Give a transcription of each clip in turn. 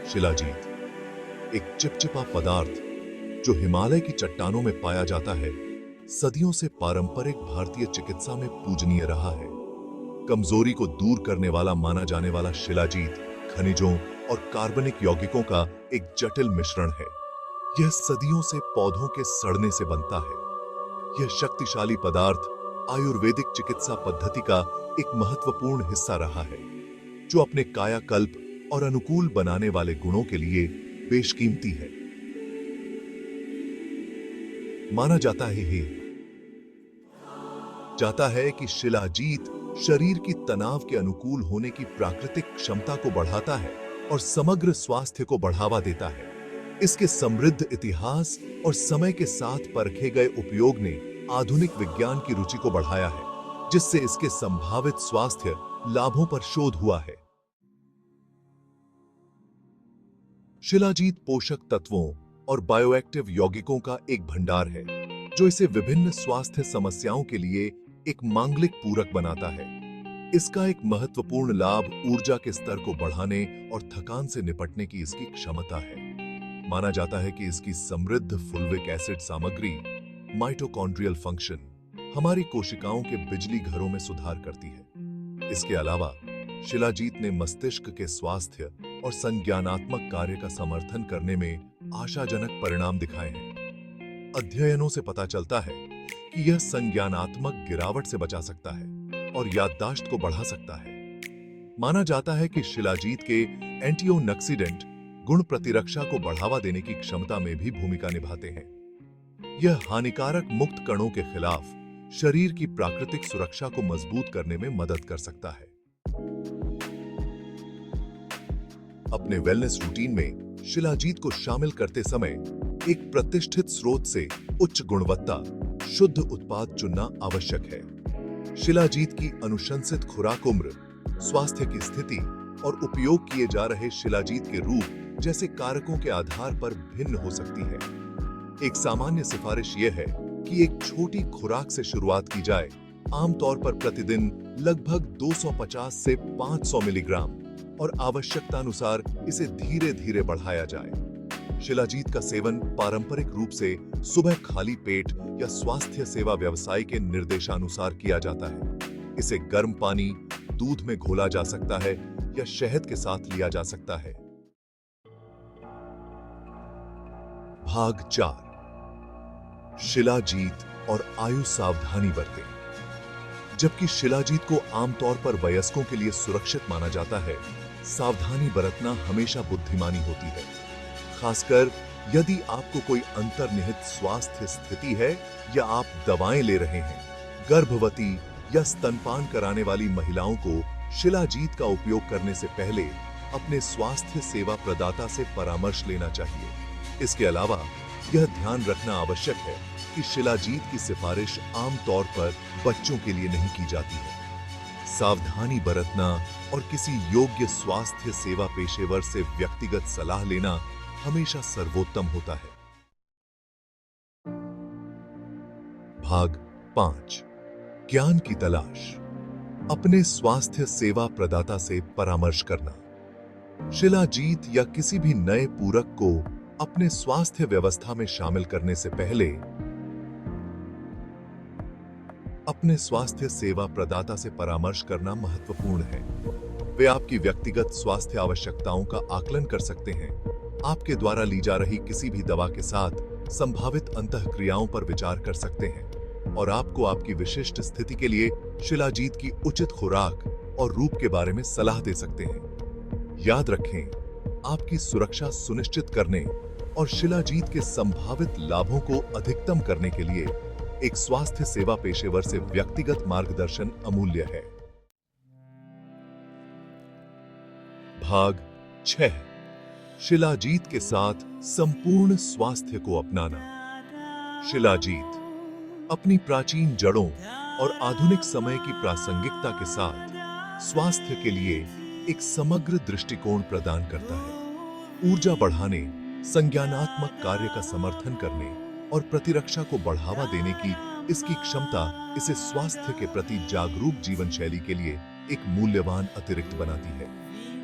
शिलाजीत एक चिपचिपा पदार्थ जो हिमालय की चट्टानों में पाया जाता है, सदियों से पारंपरिक भारतीय चिकित्सा में पूजनीय रहा है। कमजोरी को दूर करने वाला माना जाने वाला शिलाजीत खनिजों और कार्बनिक यौगिकों का एक जटिल मिश्रण है। यह सदियों से पौधों के सड़ने से बनता है। यह शक्तिशाली पदार्थ आयुर्वेदिक चिकित्सा पद्धति का एक महत्वपूर्ण हिस्सा रहा है, जो अपने कायाकल्प और अनुकूल बनाने वाले गुणों के लिए बेशकीमती है। माना जाता है कि शिलाजीत शरीर की तनाव के अनुकूल होने की प्राकृतिक क्षमता को बढ़ाता है और समग्र स्वास्थ्य को बढ़ावा देता है। इसके समृद्ध इतिहास और समय के साथ परखे गए उपयोग ने आधुनिक विज्ञान की रुचि को बढ़ाया है, जिससे इसके संभावित स्वास्थ्य लाभों पर शोध हुआ है। शिलाजीत पोषक तत्वों और बायोएक्टिव यौगिकों का एक भंडार है, जो इसे विभिन्न स्वास्थ्य समस्याओं के लिए एक मांगलिक पूरक बनाता है। इसका एक महत्वपूर्ण लाभ ऊर्जा के स्तर को बढ़ाने और थकान से निपटने की इसकी क्षमता है। माना जाता है कि इसकी समृद्ध फुल्विक एसिड सामग्री माइटोकॉन्ड्रियल फंक्शन हमारी कोशिकाओं के बिजली घरों में सुधार करती है। इसके अलावा शिलाजीत ने मस्तिष्क के स्वास्थ्य और संज्ञानात्मक कार्य का समर्थन करने में आशाजनक परिणाम दिखाए हैं। अध्ययनों से पता चलता है कि यह संज्ञानात्मक गिरावट से बचा सकता है और याददाश्त को बढ़ा सकता है। माना जाता है कि शिलाजीत के एंटीओक्सीडेंट गुण प्रतिरक्षा को बढ़ावा देने की क्षमता में भी भूमिका निभाते हैं। यह हानिकारक मुक्त कणों के खिलाफ शरीर की प्राकृतिक सुरक्षा को मजबूत करने में मदद कर सकता है। अपने वेलनेस रूटीन में शिलाजीत को शामिल करते समय एक प्रतिष्ठित स्रोत से उच्च गुणवत्ता शुद्ध उत्पाद चुनना आवश्यक है। शिलाजीत की अनुशंसित खुराक उम्र, स्वास्थ्य की स्थिति और उपयोग किए जा रहे शिलाजीत के रूप जैसे कारकों के आधार पर भिन्न हो सकती है। एक सामान्य सिफारिश यह है कि एक छोटी खुराक से शुरुआत की जाए, आमतौर पर प्रतिदिन लगभग 250 से 500 मिलीग्राम, और आवश्यकतानुसार इसे धीरे धीरे बढ़ाया जाए। शिलाजीत का सेवन पारंपरिक रूप से सुबह खाली पेट या स्वास्थ्य सेवा व्यवसाय के निर्देशानुसार किया जाता है। इसे गर्म पानी, दूध में घोला जा सकता है या शहद के साथ लिया जा सकता है। भाग 4, शिलाजीत और आयु सावधानी बरतें। जबकि शिलाजीत को आमतौर पर वयस्कों के लिए सुरक्षित माना जाता है, सावधानी बरतना हमेशा बुद्धिमानी होती है, खासकर यदि आपको कोई अंतर्निहित स्वास्थ्य स्थिति है या आप दवाएं ले रहे हैं। गर्भवती या स्तनपान कराने वाली महिलाओं को शिलाजीत का उपयोग करने से पहले अपने स्वास्थ्य सेवा प्रदाता से परामर्श लेना चाहिए। इसके अलावा यह ध्यान रखना आवश्यक है कि शिलाजीत की सिफारिश आमतौर पर बच्चों के लिए नहीं की जाती है। सावधानी बरतना और किसी योग्य स्वास्थ्य सेवा पेशेवर से व्यक्तिगत सलाह लेना हमेशा सर्वोत्तम होता है। भाग 5, ज्ञान की तलाश। अपने स्वास्थ्य सेवा प्रदाता से परामर्श करना। शिलाजीत या किसी भी नए पूरक को अपने स्वास्थ्य व्यवस्था में शामिल करने से पहले अपने स्वास्थ्य सेवा प्रदाता से परामर्श करना महत्वपूर्ण है। वे आपकी व्यक्तिगत स्वास्थ्य आवश्यकताओं का आकलन कर सकते हैं, आपके द्वारा ली जा रही किसी भी दवा के साथ संभावित अंतःक्रियाओं पर विचार कर सकते हैं और आपको आपकी विशिष्ट स्थिति के लिए शिलाजीत की उचित खुराक और रूप के बारे में सलाह दे सकते हैं। याद रखें, आपकी सुरक्षा सुनिश्चित करने और शिलाजीत के संभावित लाभों को अधिकतम करने के लिए एक स्वास्थ्य सेवा पेशेवर से व्यक्तिगत मार्गदर्शन अमूल्य है। भाग 6, शिलाजीत के साथ संपूर्ण स्वास्थ्य को अपनाना। शिलाजीत अपनी प्राचीन जड़ों और आधुनिक समय की प्रासंगिकता के साथ स्वास्थ्य के लिए एक समग्र दृष्टिकोण प्रदान करता है। ऊर्जा बढ़ाने, संज्ञानात्मक कार्य का समर्थन करने और प्रतिरक्षा को बढ़ावा देने की इसकी क्षमता इसे स्वास्थ्य के प्रति जागरूक जीवन शैली के लिए एक मूल्यवान अतिरिक्त बनाती है।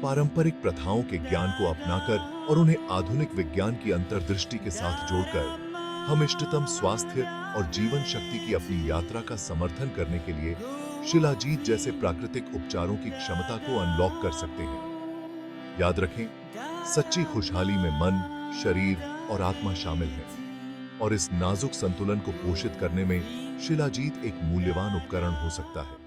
पारंपरिक प्रथाओं के ज्ञान को अपनाकर और उन्हें आधुनिक विज्ञान की अंतर्दृष्टि के साथ जोड़कर हम इष्टतम स्वास्थ्य और जीवन शक्ति की अपनी यात्रा का समर्थन करने के लिए शिलाजीत जैसे प्राकृतिक उपचारों की क्षमता को अनलॉक कर सकते हैं। याद रखें, सच्ची खुशहाली में मन, शरीर और आत्मा शामिल है, और इस नाजुक संतुलन को पोषित करने में शिलाजीत एक मूल्यवान उपकरण हो सकता है।